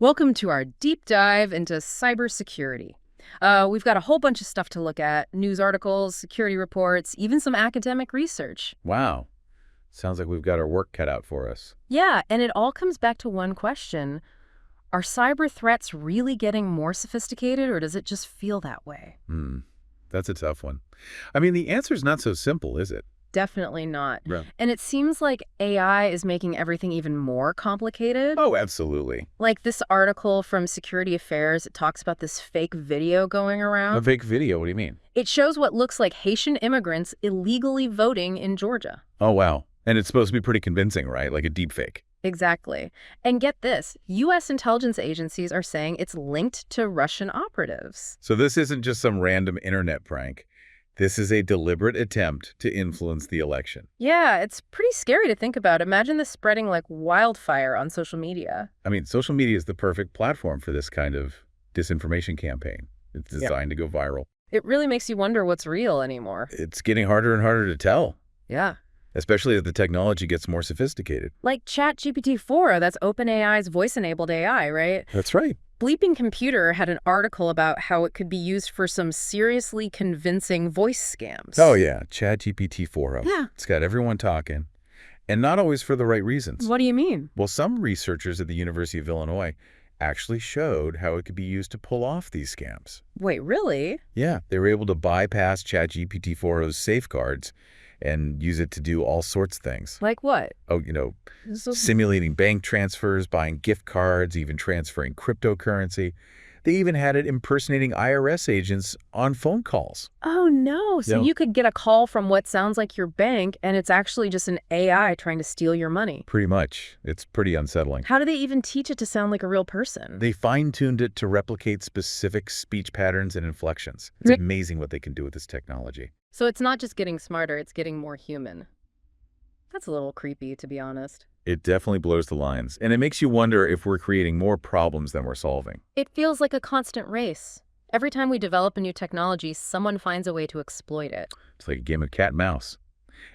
Welcome to our deep dive into cybersecurity. We've got a whole bunch of stuff to look at, news articles, security reports, even some academic research. Wow. Sounds like we've got our work cut out for us. Yeah, and it all comes back to one question. Are cyber threats really getting more sophisticated, or does it just feel that way? That's a tough one. I mean, the answer's not so simple, is it? Definitely not. Right. And it seems like AI is making everything even more complicated. Oh, absolutely. Like this article from Security Affairs, it talks about this fake video going around. A fake video? What do you mean? It shows what looks like Haitian immigrants illegally voting in Georgia. Oh, wow. And it's supposed to be pretty convincing, right? Like a deep fake. Exactly. And get this, U.S. intelligence agencies are saying it's linked to Russian operatives. So this isn't just some random internet prank. This is a deliberate attempt to influence the election. Yeah, it's pretty scary to think about. Imagine this spreading like wildfire on social media. I mean, social media is the perfect platform for this kind of disinformation campaign. It's designed to go viral. It really makes you wonder what's real anymore. It's getting harder and harder to tell. Yeah. Especially as the technology gets more sophisticated. Like ChatGPT-4, that's OpenAI's voice-enabled AI, right? That's right. Bleeping Computer had an article about how it could be used for some seriously convincing voice scams. Oh, yeah. ChatGPT-4. Yeah. It's got everyone talking, and not always for the right reasons. What do you mean? Well, some researchers at the University of Illinois actually showed how it could be used to pull off these scams. Wait, really? Yeah, they were able to bypass ChatGPT-4's safeguards and use it to do all sorts of things. Like what? Oh, simulating bank transfers, buying gift cards, even transferring cryptocurrency. They even had it impersonating IRS agents on phone calls. Oh, no. So you could get a call from what sounds like your bank, and it's actually just an AI trying to steal your money. Pretty much. It's pretty unsettling. How do they even teach it to sound like a real person? They fine-tuned it to replicate specific speech patterns and inflections. It's amazing what they can do with this technology. So it's not just getting smarter, it's getting more human. That's a little creepy, to be honest. It definitely blurs the lines, and it makes you wonder if we're creating more problems than we're solving. It feels like a constant race. Every time we develop a new technology, someone finds a way to exploit it. It's like a game of cat and mouse.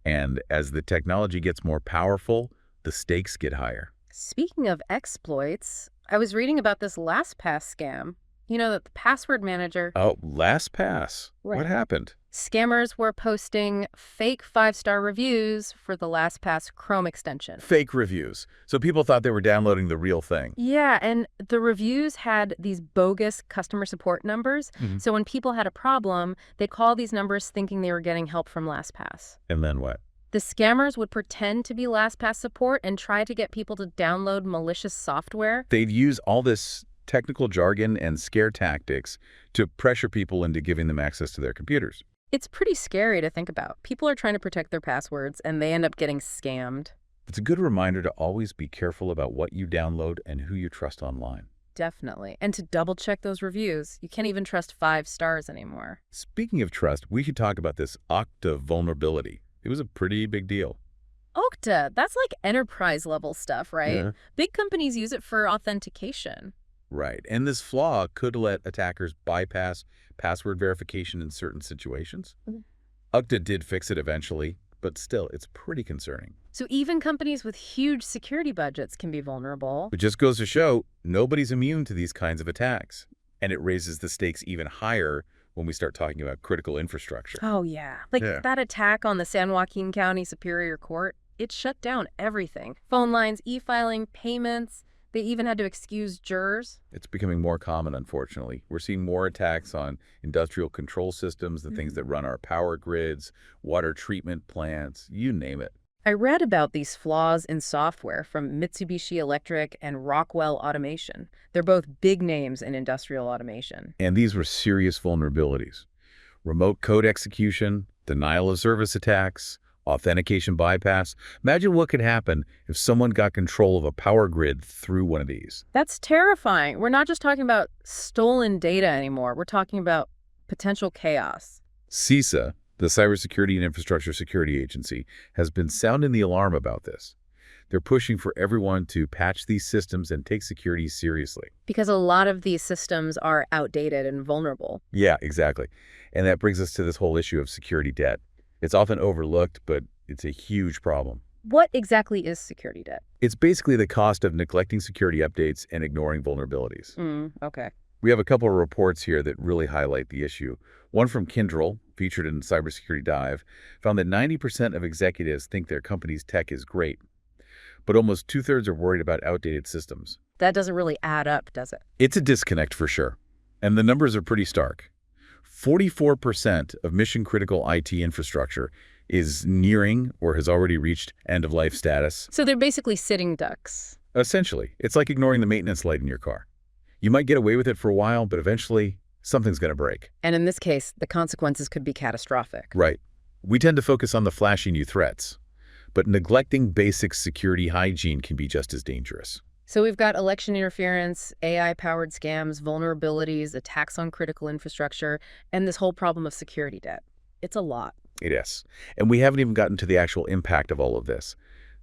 And as the technology gets more powerful, the stakes get higher. Speaking of exploits, I was reading about this LastPass scam. You know, that the password manager... Oh, LastPass. Right. What happened? Scammers were posting fake 5-star reviews for the LastPass Chrome extension. Fake reviews. So people thought they were downloading the real thing. Yeah, and the reviews had these bogus customer support numbers. So when people had a problem, they'd call these numbers thinking they were getting help from LastPass. And then what? The scammers would pretend to be LastPass support and try to get people to download malicious software. They'd use all this technical jargon and scare tactics to pressure people into giving them access to their computers. It's pretty scary to think about. People are trying to protect their passwords, and they end up getting scammed. It's a good reminder to always be careful about what you download and who you trust online. Definitely. And to double-check those reviews. You can't even trust 5 stars anymore. Speaking of trust, we should talk about this Okta vulnerability. It was a pretty big deal. Okta, that's like enterprise-level stuff, right? Yeah. Big companies use it for authentication. Right. And this flaw could let attackers bypass password verification in certain situations. Okta did fix it eventually, but still, it's pretty concerning. So even companies with huge security budgets can be vulnerable. It just goes to show nobody's immune to these kinds of attacks. And it raises the stakes even higher when we start talking about critical infrastructure. Oh, yeah. Like that attack on the San Joaquin County Superior Court, it shut down everything. Phone lines, e-filing, payments. They even had to excuse jurors. It's becoming more common, unfortunately. We're seeing more attacks on industrial control systems, the things that run our power grids, water treatment plants, you name it. I read about these flaws in software from Mitsubishi Electric and Rockwell Automation. They're both big names in industrial automation. And these were serious vulnerabilities. Remote code execution, denial of service attacks, authentication bypass. Imagine what could happen if someone got control of a power grid through one of these. That's terrifying. We're not just talking about stolen data anymore. We're talking about potential chaos. CISA, the Cybersecurity and Infrastructure Security Agency, has been sounding the alarm about this. They're pushing for everyone to patch these systems and take security seriously. Because a lot of these systems are outdated and vulnerable. Yeah, exactly. And that brings us to this whole issue of security debt. It's often overlooked, but it's a huge problem. What exactly is security debt? It's basically the cost of neglecting security updates and ignoring vulnerabilities. Okay. We have a couple of reports here that really highlight the issue. One from Kyndryl, featured in Cybersecurity Dive, found that 90% of executives think their company's tech is great, but almost two-thirds are worried about outdated systems. That doesn't really add up, does it? It's a disconnect for sure, and the numbers are pretty stark. 44% of mission-critical IT infrastructure is nearing or has already reached end-of-life status. So they're basically sitting ducks. Essentially, it's like ignoring the maintenance light in your car. You might get away with it for a while, but eventually, something's going to break. And in this case, the consequences could be catastrophic. Right. We tend to focus on the flashy new threats, but neglecting basic security hygiene can be just as dangerous. So we've got election interference, AI-powered scams, vulnerabilities, attacks on critical infrastructure, and this whole problem of security debt. It's a lot. It is. And we haven't even gotten to the actual impact of all of this.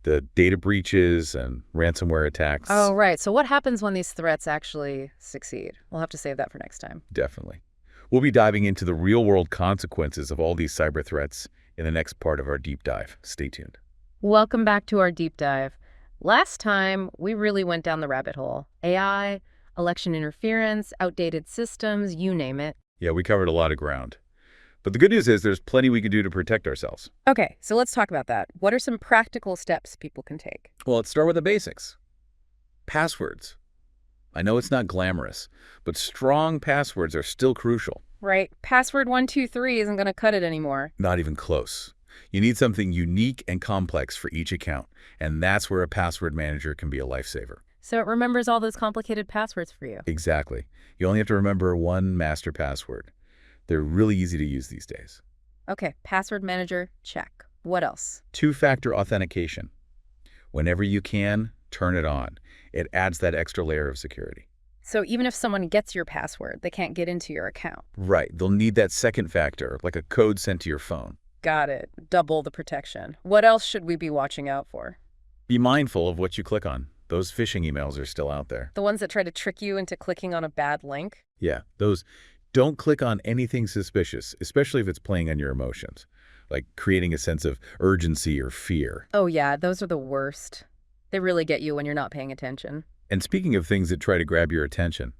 The data breaches and ransomware attacks. Oh, right. So what happens when these threats actually succeed? We'll have to save that for next time. Definitely. We'll be diving into the real-world consequences of all these cyber threats in the next part of our deep dive. Stay tuned. Welcome back to our deep dive. Last time, we really went down the rabbit hole. AI, election interference, outdated systems, you name it. Yeah, we covered a lot of ground. But the good news is there's plenty we can do to protect ourselves. Okay, so let's talk about that. What are some practical steps people can take? Well, let's start with the basics. Passwords. I know it's not glamorous, but strong passwords are still crucial. Right. Password 123 isn't going to cut it anymore. Not even close. You need something unique and complex for each account, and that's where a password manager can be a lifesaver. So it remembers all those complicated passwords for you. Exactly. You only have to remember one master password. They're really easy to use these days. Okay, password manager, check. What else? Two-factor authentication. Whenever you can, turn it on. It adds that extra layer of security. So even if someone gets your password, they can't get into your account. Right. They'll need that second factor, like a code sent to your phone. Got it. Double the protection. What else should we be watching out for? Be mindful of what you click on. Those phishing emails are still out there. The ones that try to trick you into clicking on a bad link? Yeah, those. Don't click on anything suspicious, especially if it's playing on your emotions, like creating a sense of urgency or fear. Oh yeah, those are the worst. They really get you when you're not paying attention. And speaking of things that try to grab your attention,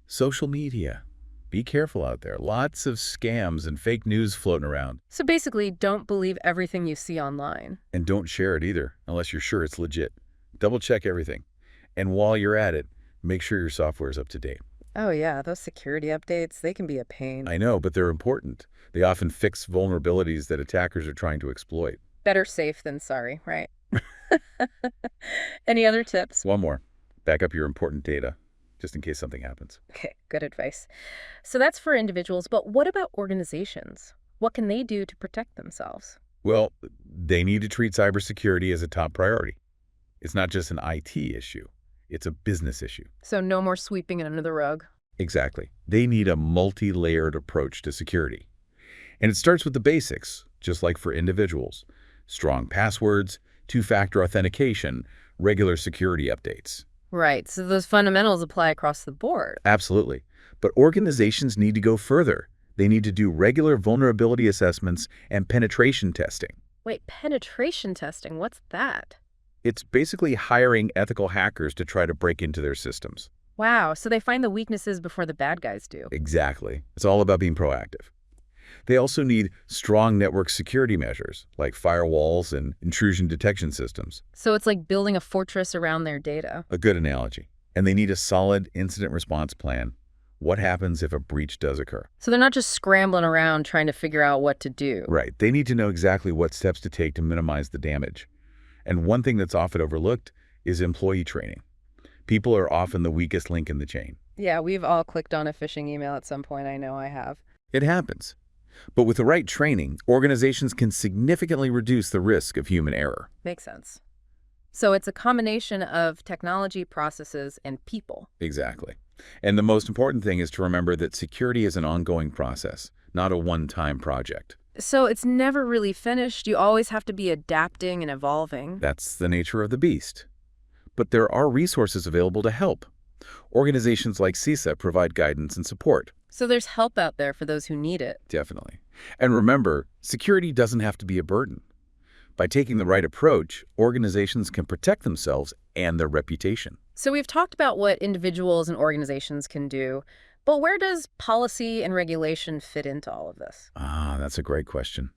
social media. Be careful out there. Lots of scams and fake news floating around. So basically, don't believe everything you see online. And don't share it either, unless you're sure it's legit. Double check everything. And while you're at it, make sure your software is up to date. Oh yeah, those security updates, they can be a pain. I know, but they're important. They often fix vulnerabilities that attackers are trying to exploit. Better safe than sorry, right? Any other tips? One more. Back up your important data, just in case something happens. Okay, good advice. So that's for individuals, but what about organizations? What can they do to protect themselves? Well, they need to treat cybersecurity as a top priority. It's not just an IT issue. It's a business issue. So no more sweeping it under the rug. Exactly. They need a multi-layered approach to security. And it starts with the basics, just like for individuals. Strong passwords, two-factor authentication, regular security updates. Right, so those fundamentals apply across the board. Absolutely. But organizations need to go further. They need to do regular vulnerability assessments and penetration testing. Wait, penetration testing, what's that? It's basically hiring ethical hackers to try to break into their systems. Wow, so they find the weaknesses before the bad guys do. Exactly. It's all about being proactive. They also need strong network security measures, like firewalls and intrusion detection systems. So it's like building a fortress around their data. A good analogy. And they need a solid incident response plan. What happens if a breach does occur? So they're not just scrambling around trying to figure out what to do. Right. They need to know exactly what steps to take to minimize the damage. And one thing that's often overlooked is employee training. People are often the weakest link in the chain. Yeah, we've all clicked on a phishing email at some point. I know I have. It happens. But with the right training, organizations can significantly reduce the risk of human error. Makes sense. So it's a combination of technology, processes, and people. Exactly. And the most important thing is to remember that security is an ongoing process, not a one-time project. So it's never really finished. You always have to be adapting and evolving. That's the nature of the beast. But there are resources available to help. Organizations like CISO provide guidance and support. So there's help out there for those who need it. Definitely. And remember, security doesn't have to be a burden. By taking the right approach, organizations can protect themselves and their reputation. So we've talked about what individuals and organizations can do, but where does policy and regulation fit into all of this? That's a great question.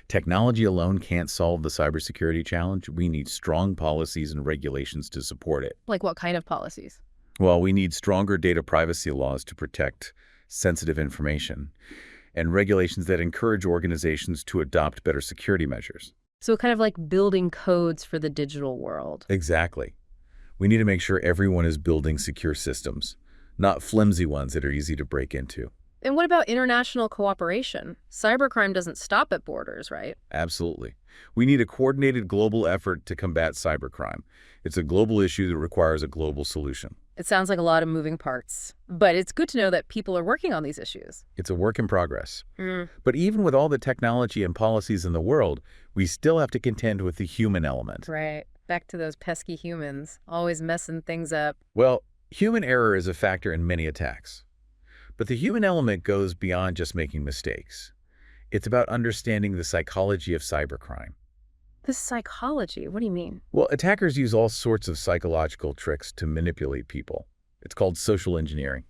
Technology alone can't solve the cybersecurity challenge. We need strong policies and regulations to support it. Like what kind of policies? Well, we need stronger data privacy laws to protect sensitive information and regulations that encourage organizations to adopt better security measures. So kind of like building codes for the digital world. Exactly. We need to make sure everyone is building secure systems, not flimsy ones that are easy to break into. And what about international cooperation? Cybercrime doesn't stop at borders, right? Absolutely. We need a coordinated global effort to combat cybercrime. It's a global issue that requires a global solution. It sounds like a lot of moving parts, but it's good to know that people are working on these issues. It's a work in progress. But even with all the technology and policies in the world, we still have to contend with the human element. Right. Back to those pesky humans, always messing things up. Well, human error is a factor in many attacks. But the human element goes beyond just making mistakes. It's about understanding the psychology of cybercrime. The psychology, what do you mean? Well, attackers use all sorts of psychological tricks to manipulate people. It's called social engineering.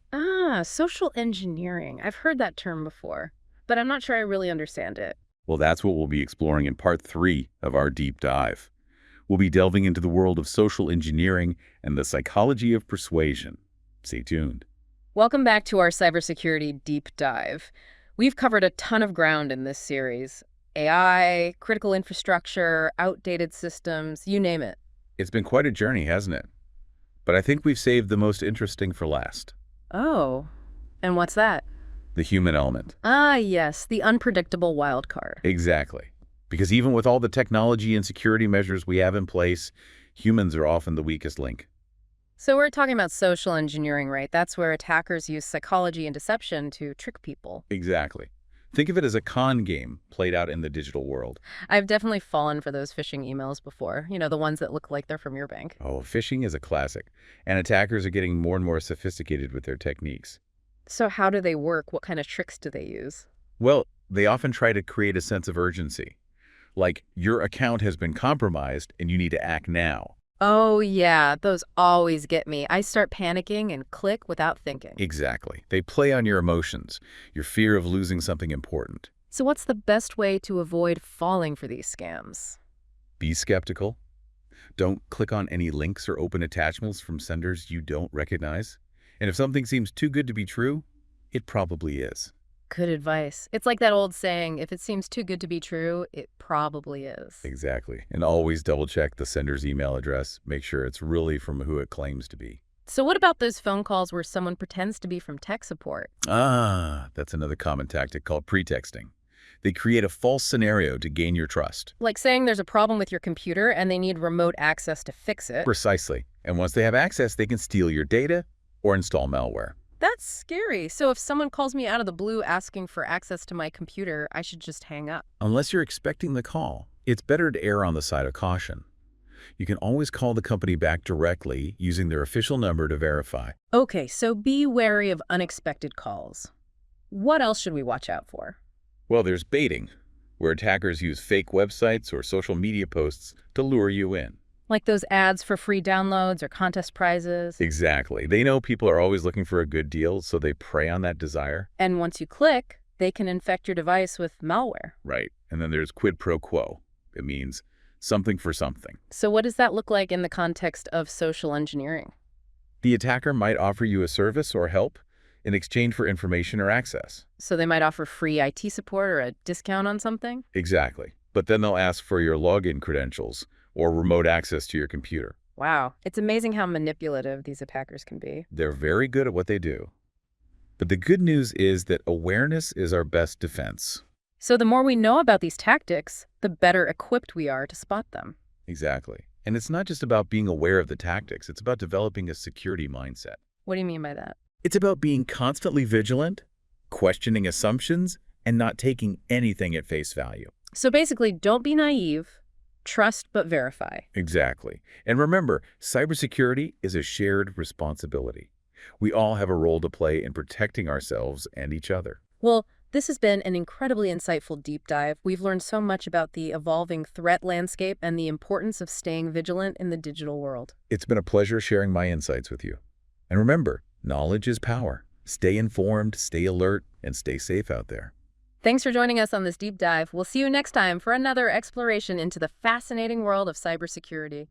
Social engineering. I've heard that term before, but I'm not sure I really understand it. Well, that's what we'll be exploring in part 3 of our deep dive. We'll be delving into the world of social engineering and the psychology of persuasion. Stay tuned. Welcome back to our cybersecurity deep dive. We've covered a ton of ground in this series. AI, critical infrastructure, outdated systems, you name it. It's been quite a journey, hasn't it? But I think we've saved the most interesting for last. Oh, and what's that? The human element. Yes, the unpredictable wild card. Exactly. Because even with all the technology and security measures we have in place, humans are often the weakest link. So we're talking about social engineering, right? That's where attackers use psychology and deception to trick people. Exactly. Think of it as a con game played out in the digital world. I've definitely fallen for those phishing emails before. You know, the ones that look like they're from your bank. Oh, phishing is a classic, and attackers are getting more and more sophisticated with their techniques. So how do they work? What kind of tricks do they use? Well, they often try to create a sense of urgency, like your account has been compromised and you need to act now. Oh, yeah, those always get me. I start panicking and click without thinking. Exactly. They play on your emotions, your fear of losing something important. So what's the best way to avoid falling for these scams? Be skeptical. Don't click on any links or open attachments from senders you don't recognize. And if something seems too good to be true, it probably is. Good advice. It's like that old saying, if it seems too good to be true, it probably is. Exactly. And always double check the sender's email address. Make sure it's really from who it claims to be. So what about those phone calls where someone pretends to be from tech support? That's another common tactic called pretexting. They create a false scenario to gain your trust. Like saying there's a problem with your computer and they need remote access to fix it. Precisely. And once they have access, they can steal your data or install malware. That's scary. So if someone calls me out of the blue asking for access to my computer, I should just hang up. Unless you're expecting the call, it's better to err on the side of caution. You can always call the company back directly using their official number to verify. Okay, so be wary of unexpected calls. What else should we watch out for? Well, there's baiting, where attackers use fake websites or social media posts to lure you in. Like those ads for free downloads or contest prizes? Exactly. They know people are always looking for a good deal, so they prey on that desire. And once you click, they can infect your device with malware. Right. And then there's quid pro quo. It means something for something. So what does that look like in the context of social engineering? The attacker might offer you a service or help in exchange for information or access. So they might offer free IT support or a discount on something? Exactly. But then they'll ask for your login credentials or remote access to your computer. Wow. It's amazing how manipulative these attackers can be. They're very good at what they do. But the good news is that awareness is our best defense. So the more we know about these tactics, the better equipped we are to spot them. Exactly. And it's not just about being aware of the tactics. It's about developing a security mindset. What do you mean by that? It's about being constantly vigilant, questioning assumptions, and not taking anything at face value. So basically, don't be naive. Trust but verify. Exactly. And remember, cybersecurity is a shared responsibility. We all have a role to play in protecting ourselves and each other. Well, This has been an incredibly insightful deep dive. We've learned so much about the evolving threat landscape and the importance of staying vigilant in the digital world. It's been a pleasure sharing my insights with you. And remember, knowledge is power. Stay informed, stay alert, and stay safe out there. Thanks for joining us on this deep dive. We'll see you next time for another exploration into the fascinating world of cybersecurity.